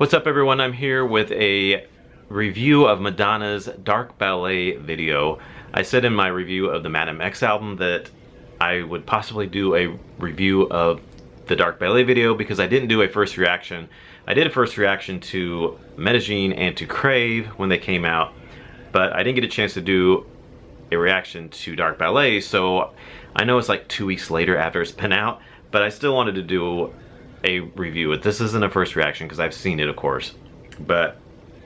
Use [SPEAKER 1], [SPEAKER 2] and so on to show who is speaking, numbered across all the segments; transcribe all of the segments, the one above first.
[SPEAKER 1] What's up everyone, I'm here with a review of Madonna's Dark Ballet video. I said in my review of the Madame X album that I would possibly do a review of the Dark Ballet video because I didn't do a first reaction. I did a first reaction to Medellin and to Crave when they came out, but I didn't get a chance to do a reaction to Dark Ballet, so I know it's like 2 weeks later after it's been out, but I still wanted to do a review. This isn't a first reaction because I've seen it, of course, but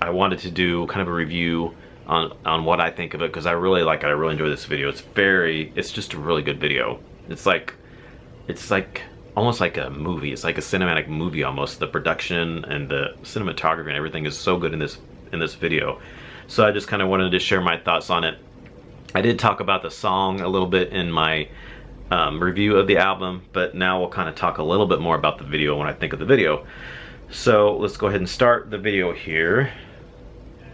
[SPEAKER 1] I wanted to do kind of a review on what I think of it because I really like it. I really enjoy this video. It's just a really good video. It's like almost like a movie. It's like a cinematic movie almost. The production and the cinematography and everything is so good in this video. So I just kind of wanted to share my thoughts on it. I did talk about the song a little bit in my review of the album, but now we'll kind of talk a little bit more about the video when I think of the video. So let's go ahead and start the video here,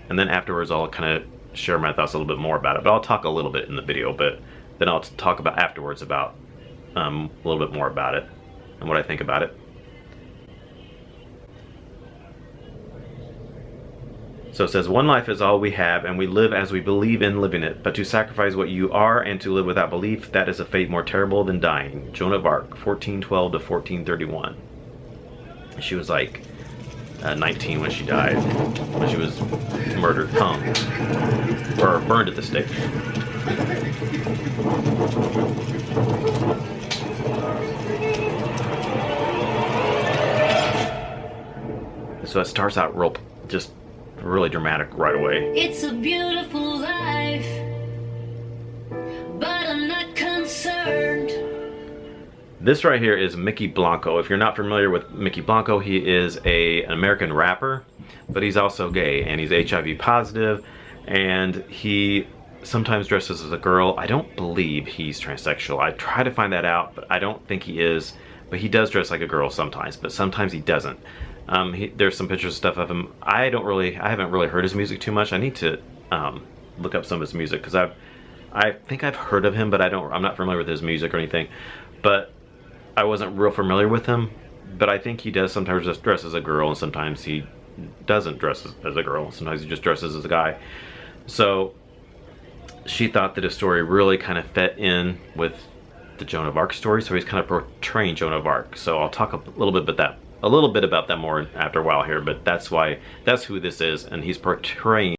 [SPEAKER 1] and then afterwards I'll kind of share my thoughts a little bit more about it, but I'll talk a little bit in the video, but then I'll talk about afterwards about a little bit more about it and what I think about it. So it says, one life is all we have, and we live as we believe in living it. But to sacrifice what you are and to live without belief, that is a fate more terrible than dying. Joan of Arc, 1412 to 1431. She was like 19 when she died, when she was murdered, hung, or burned at the stake. So it starts out real, just really dramatic right away.
[SPEAKER 2] It's a beautiful life, but I'm not concerned.
[SPEAKER 1] This right here is Mickey Blanco. If you're not familiar with Mickey Blanco, he is an American rapper, but he's also gay and he's HIV positive, and he sometimes dresses as a girl. I don't believe he's transsexual. I try to find that out, but I don't think he is. But he does dress like a girl sometimes, but sometimes he doesn't. There's some pictures and stuff of him. I haven't really heard his music too much. I need to look up some of his music because I think I've heard of him, but I'm not familiar with his music or anything. But I wasn't real familiar with him. But I think he does sometimes just dress as a girl, and sometimes he doesn't dress as a girl. Sometimes he just dresses as a guy. So she thought that his story really kind of fit in with the Joan of Arc story, so he's kind of portraying Joan of Arc. So I'll talk a little bit about that more after a while here, but that's who this is, and he's portraying.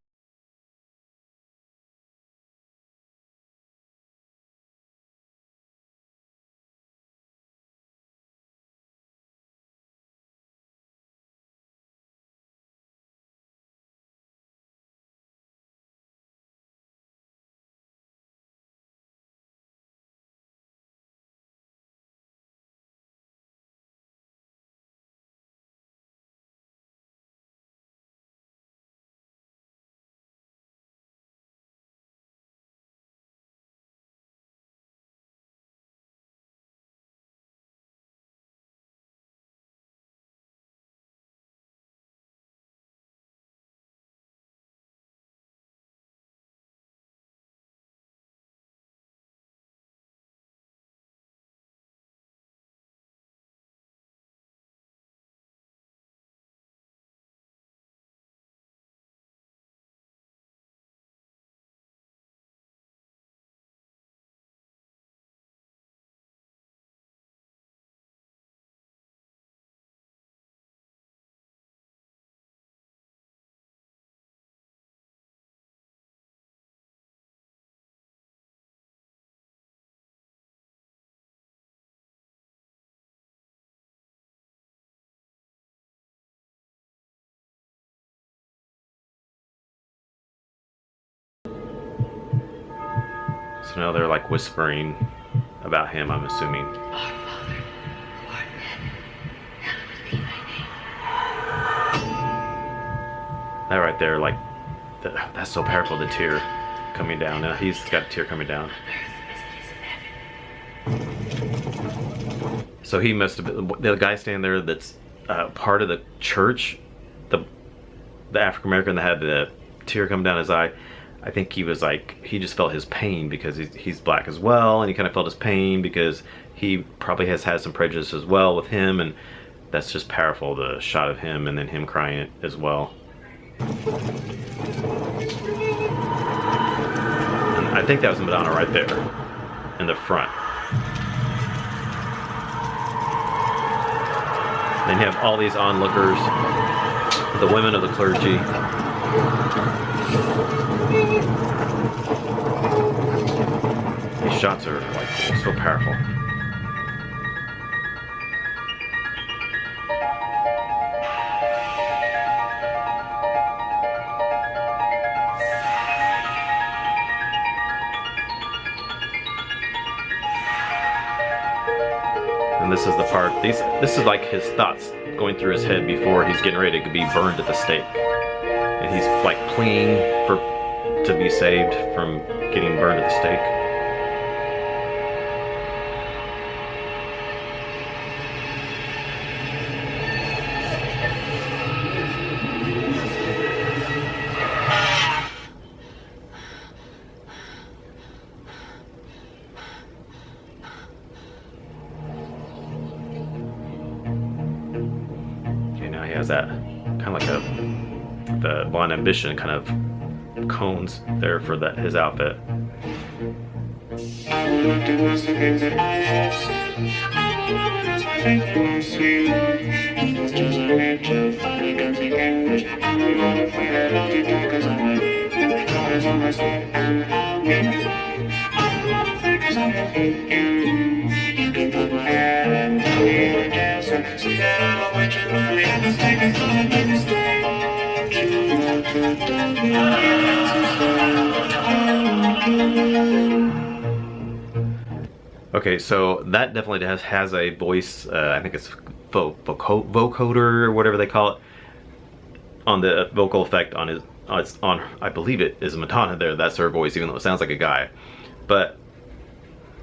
[SPEAKER 1] So now they're like whispering about him, I'm assuming.
[SPEAKER 2] Our Father, who art in heaven, hallowed be thy name.
[SPEAKER 1] That right there, like, that's so powerful, the tear coming down. Now he's got a tear coming down. So he must have been, the guy standing there that's part of the church, the African American that had the tear come down his eye. I think he was like, he just felt his pain because he's black as well, and he kind of felt his pain because he probably has had some prejudice as well with him, and that's just powerful, the shot of him and then him crying it as well. And I think that was Madonna right there in the front. Then you have all these onlookers, the women of the clergy. These shots are like so powerful. And this is the part, this is like his thoughts going through his head before he's getting ready to be burned at the stake. And he's like pleading to be saved from getting burned at the stake. Has that kind of like the Blonde Ambition kind of cones there for his outfit. Okay, so that definitely has a voice, I think it's vocoder or whatever they call it, on the vocal effect on his, I believe it is Madonna there, that's her voice, even though it sounds like a guy. But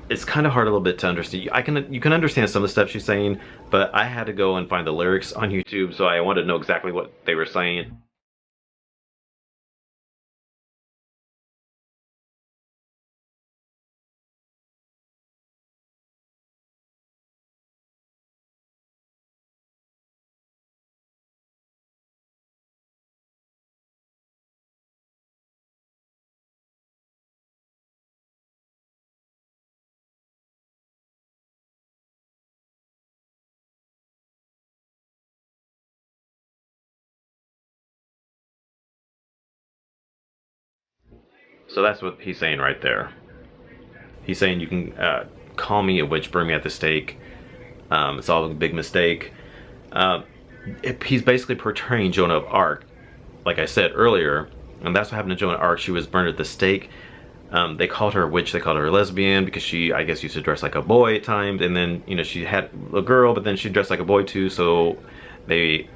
[SPEAKER 1] it's kind of hard a little bit to understand. You can understand some of the stuff she's saying, but I had to go and find the lyrics on YouTube, so I wanted to know exactly what they were saying. So that's what he's saying right there. He's saying you can call me a witch, burn me at the stake. It's all a big mistake. He's basically portraying Joan of Arc, like I said earlier, and that's what happened to Joan of Arc. She was burned at the stake. They called her a witch, they called her a lesbian because she, I guess, used to dress like a boy at times, and then, you know, she had a girl, but then she dressed like a boy too, so they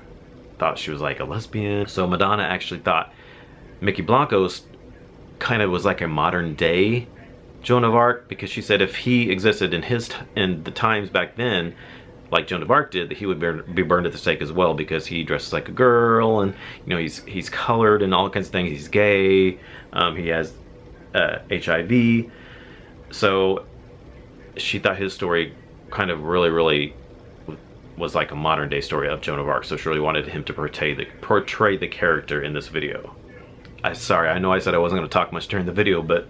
[SPEAKER 1] thought she was like a lesbian. So Madonna actually thought Mickey Blanco's kind of was like a modern day Joan of Arc, because she said if he existed in the times back then, like Joan of Arc did, that he would be burned at the stake as well, because he dresses like a girl, and you know, he's colored and all kinds of things. He's gay. He has HIV. So she thought his story kind of really was like a modern day story of Joan of Arc. So she really wanted him to portray the character in this video. Sorry, I know I said I wasn't going to talk much during the video, but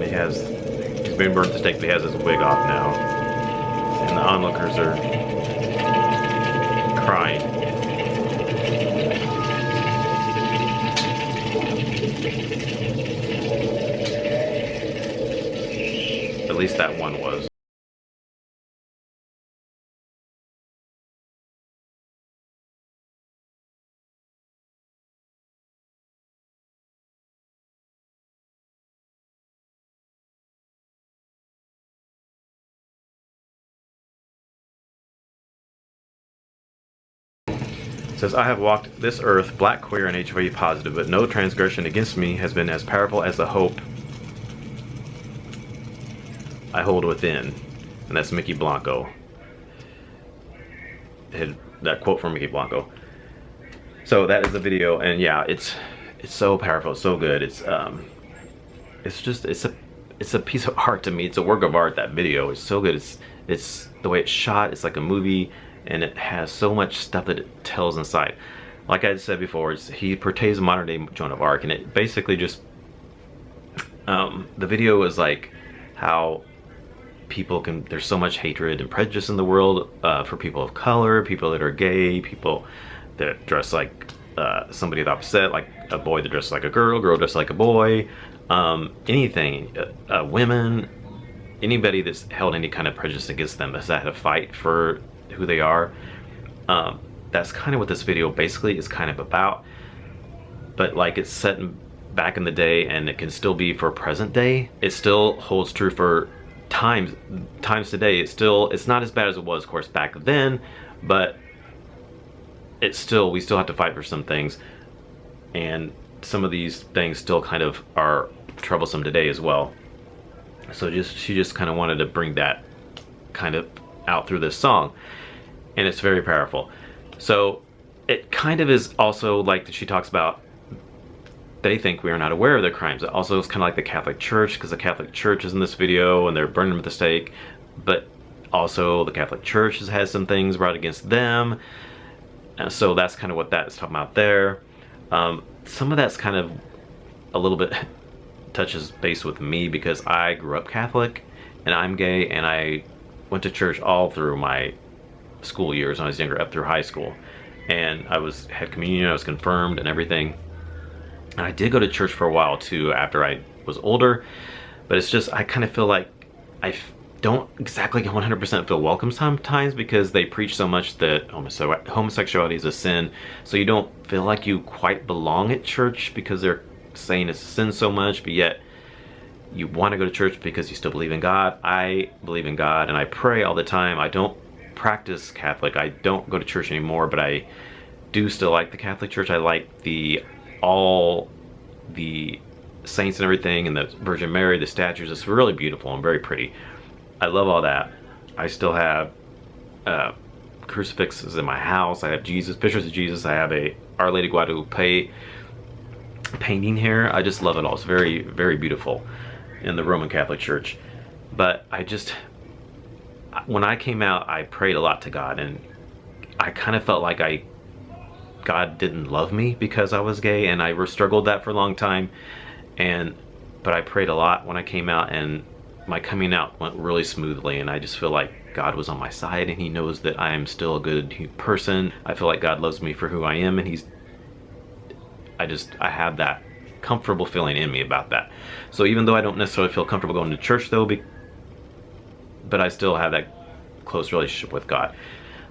[SPEAKER 1] he's been burned at the stake, but he has his wig off now. And the onlookers are crying. least that one was. It says, I have walked this earth black, queer, and HIV positive, but no transgression against me has been as powerful as the hope I hold within. And that's Mickey Blanco. That quote from Mickey Blanco. So that is the video, and yeah, it's so powerful, so good. It's a piece of art to me. It's a work of art. That video is so good. It's the way it's shot. It's like a movie, and it has so much stuff that it tells inside. Like I said before, he portrays a modern day Joan of Arc, and it basically just the video is like how people can, there's so much hatred and prejudice in the world for people of color, people that are gay, people that dress like somebody of the opposite, like a boy that dresses like a girl, girl dressed like a boy, anything, women, anybody that's held any kind of prejudice against them, has had to fight for who they are. That's kind of what this video basically is kind of about, but like it's set back in the day, and it can still be for present day. It still holds true for times today. It's not as bad as it was, of course, back then, but we still have to fight for some things, and some of these things still kind of are troublesome today as well. So she just kind of wanted to bring that kind of out through this song, and it's very powerful. So it kind of is also like that she talks about, they think we are not aware of their crimes. It also is kind of like the Catholic Church, because the Catholic Church is in this video and they're burning them at the stake, but also the Catholic Church has had some things brought against them. So that's kind of what that is talking about there. Some of that's kind of a little bit touches base with me, because I grew up Catholic and I'm gay, and I went to church all through my school years when I was younger, up through high school, and I had communion, I was confirmed and everything. And I did go to church for a while too after I was older, but it's just, I kind of feel like I don't exactly 100% feel welcome sometimes, because they preach so much that homosexuality is a sin, so you don't feel like you quite belong at church, because they're saying it's a sin so much, but yet you want to go to church because you still believe in God. I believe in God and I pray all the time. I don't practice Catholic. I don't go to church anymore, but I do still like the Catholic Church. I like all the saints and everything, and the Virgin Mary, the statues. It's really beautiful and very pretty. I love all that. I still have crucifixes in my house. I have Jesus, pictures of Jesus. I have a Our Lady Guadalupe painting here. I just love it all. It's very, very beautiful in the Roman Catholic Church. But when I came out, I prayed a lot to God, and I kind of felt like God didn't love me because I was gay, and I struggled that for a long time. But I prayed a lot when I came out, and my coming out went really smoothly, and I just feel like God was on my side, and he knows that I am still a good person. I feel like God loves me for who I am, and I have that comfortable feeling in me about that. So even though I don't necessarily feel comfortable going to church though, but I still have that close relationship with God.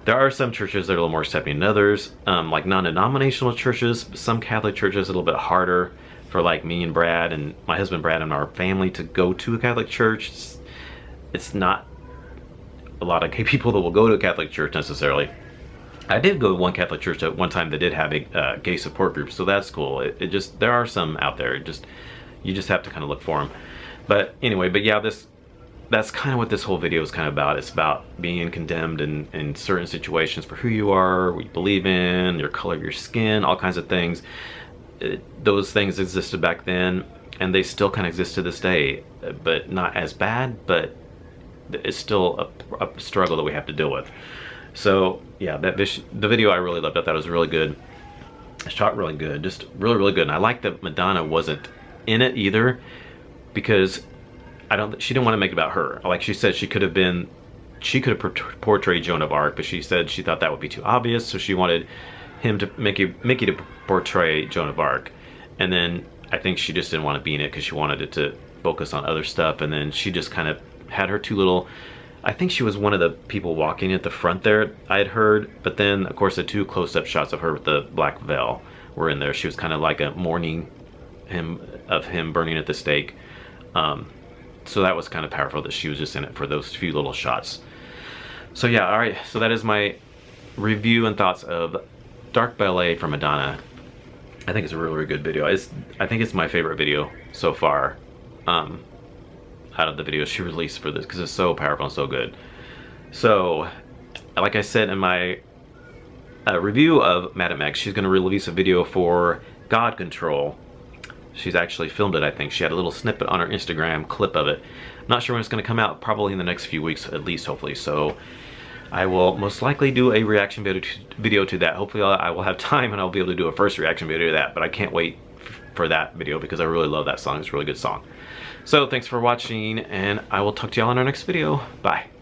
[SPEAKER 1] There are some churches that are a little more accepting than others, like non-denominational churches. Some Catholic churches a little bit harder for like me and Brad and my husband Brad and our family to go to a Catholic church. It's not a lot of gay people that will go to a Catholic church necessarily. I did go to one Catholic church at one time that did have a gay support group, so that's cool. There are some out there. You just have to kind of look for them. But anyway, yeah, that's kind of what this whole video is kind of about. It's about being condemned in certain situations for who you are, what you believe in, your color of your skin, all kinds of things. Those things existed back then, and they still kind of exist to this day, but not as bad, but it's still a struggle that we have to deal with. So yeah, the video I really loved. I thought it was really good. Shot really good, just really, really good. And I like that Madonna wasn't in it either, because she didn't want to make it about her. Like she said, she could have portrayed Joan of Arc, but she said she thought that would be too obvious, so she wanted him to Mickey to portray Joan of Arc. And then I think she just didn't want to be in it because she wanted it to focus on other stuff, and then she just kind of had her two little, I think she was one of the people walking at the front there, I had heard, but then of course the two close-up shots of her with the black veil were in there. She was kind of like a mourning of him burning at the stake. So that was kind of powerful that she was just in it for those few little shots. So yeah, all right, so that is my review and thoughts of Dark Ballet from Madonna. I think it's a really, really good video. I think it's my favorite video so far out of the videos she released for this, because it's so powerful and so good. So, like I said in my review of Madame X, she's going to release a video for God Control. She's actually filmed it, I think. She had a little snippet on her Instagram clip of it. Not sure when it's going to come out, probably in the next few weeks at least, hopefully. So I will most likely do a reaction video to that. Hopefully I will have time and I'll be able to do a first reaction video to that, but I can't wait for that video because I really love that song. It's a really good song. So thanks for watching, and I will talk to y'all in our next video. Bye.